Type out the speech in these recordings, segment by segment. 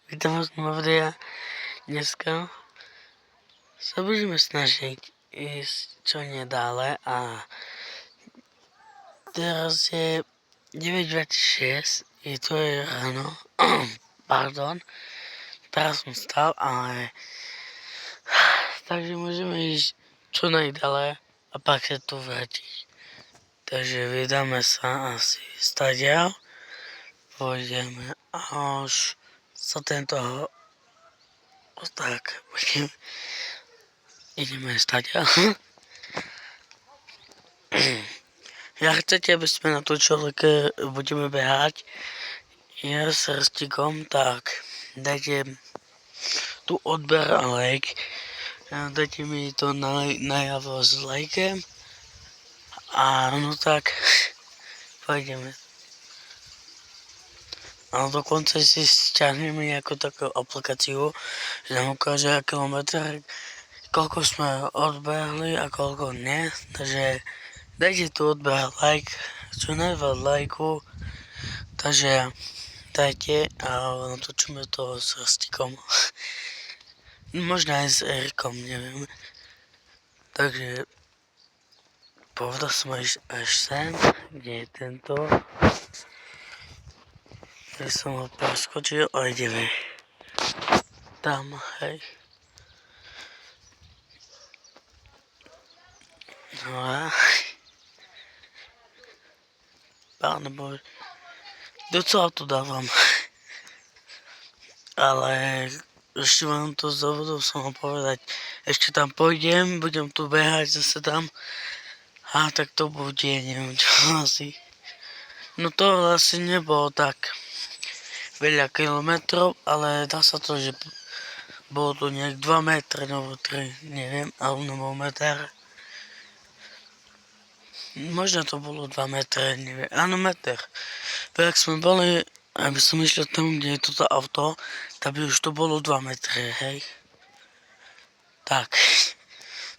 Vítám vás na videa. Dneska sa budeme snažiť ísť čo nedále a teraz je 9:26, je to je ráno, pardon, teraz som stal, ale takže môžeme ísť čo najdále a pak sa tu vrátiť. Takže vydáme sa asi stadiaľ, pôjdeme až sa tento tak, ideme stadiaľ. Ja chcete, aby sme natočili, keď budeme behať, ja s Rstikom, tak dajte tu odber a like, dajte mi to najavo s lajkem a no tak pôjdeme. A dokonca si stiahneme nejakú takú aplikáciu, že nám ukáže kilometr, koľko sme odbehli a koľko nie, takže dajte tu odber like, čo najviac lajku, takže dajte a natočíme to s Rstikom. Možno aj s Erikom, neviem. Takže povedal som až sem, kde je tento. Ja som ho preskočil a ideme tam, hej. No a Páne Bože, docela to dávam. Ale ešte vám to zabudol som vám povedať. Ešte tam pôjdem, budem tu behať zase tam. A tak to bude, neviem čo asi. No to asi nebolo tak veľa kilometrov, ale dá sa to, že bolo to nejak 2 metre, nebo 3, neviem, alebo meter. Možno to bolo 2 metre, neviem, áno meter. Ak sme boli, aby som išiel tam, kde je toto auto, tak by už to bolo 2 metre, hej. Tak,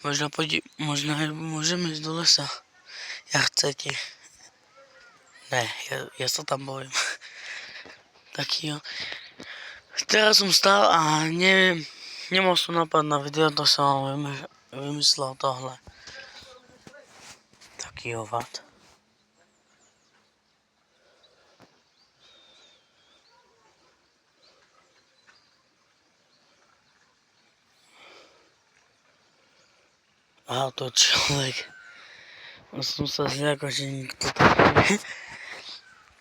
možno môžeme ísť do lesa. Ja chcete. Ne, ja sa tam bojím. Tak jo. Teraz som stál a neviem, nemal som nápad na video, to som vymyslel tohle. Tak jo, vat. Aha, to človek. Som sa zľakol, že nikto tam nie.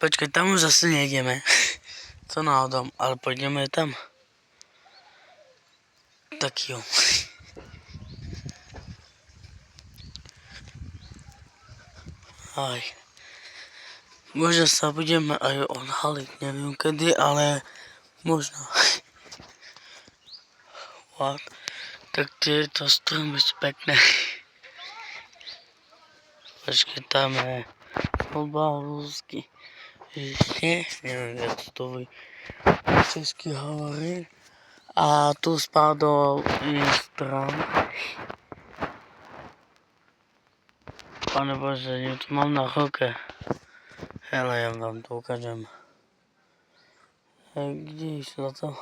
Počkaj, tam už zase nejdeme. Co náhodou, ale pôjdeme tam. Tak jo. Aj. Možno sa budeme aj odhaliť, neviem kedy, ale možno. What? Tak tieto stromy sú pekné. Počkej, tam je voľba rusky. Neviem, jak to česky hovorí. A tu spadol i strom. Pane Bože, ja tu mám na ruke. Hele, ja vám to ukážem. Kde išlo to?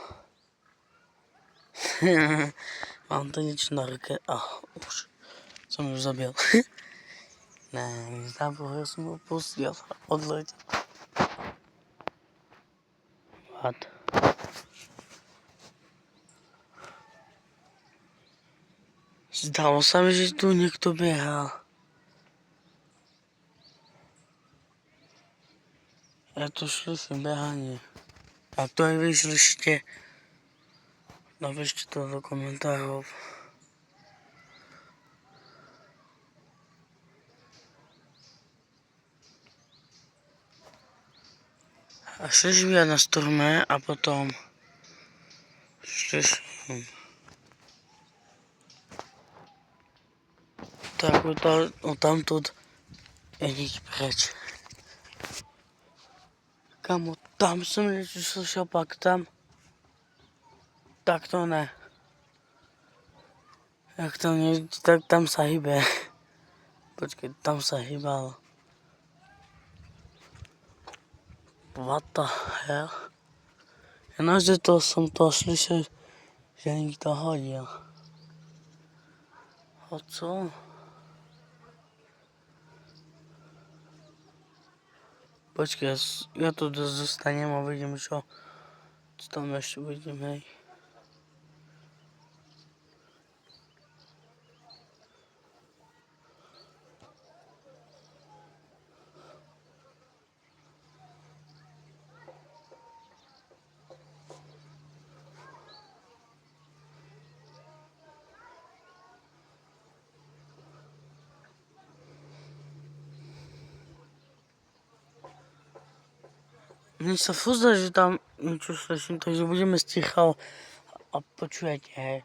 Mám to niečo na ruke. Už som ju zabil. Ne, ja som ho pustil. Odletel. What? Zdalo sa mi, že tu niekto behal. Ja tu slyším behanie. A to aj vy slyšíte. Napíšte to do komentárov. A šliším ja na strome a potom šliším. Tak tamtud ísť preč. Kamo, tam som niečo slyšel, pak tam. Tak to ne. Jak tam nie, tak tam sa hýbe. Počkej, tam sa hýbalo. What the hell? Jenomže to som to slyšel, že niekto hodil. A co? Počkaj, ja tu zostanem a vidím, čo tam ešte vidím, hej. Mne sa fúzda, že tam niečo slyším, takže budeme sticha a počujete, hej.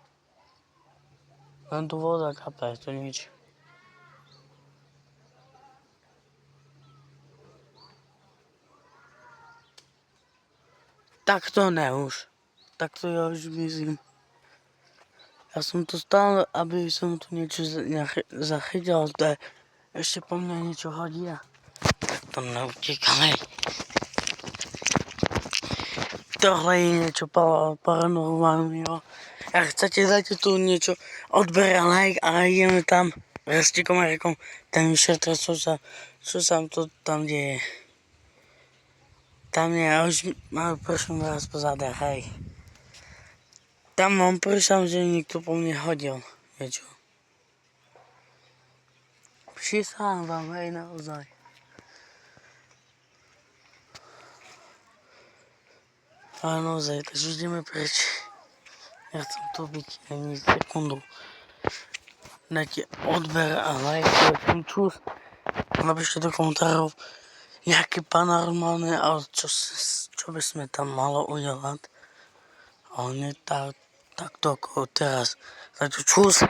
Len tu voda kape, to nič. Takto ne už. Takto ja už myslím. Ja som tu stále, aby som tu niečo zachytil, ale ešte po mne niečo hodí a tak to neutekam, hej. Tohle je niečo paranormálneho. Ak chcete, dajte tu niečo, odber a like a ideme tam Rastikom a Rekom tam vyšetrať, čo sa to tam deje. Tam je, už prosím vás pozadať, hej. Tam mám pršam, že niekto po mne hodil niečo. Prísahám vám, hej, naozaj. Ale naozaj, takže ideme preč. Nechcem tu byť ani sekundu. Dajte odber a like, čus. Napíšte do komentárov nejaké paranormálne, ale čo by sme tam malo udelať. Ale nie takto ako teraz. Takže čus.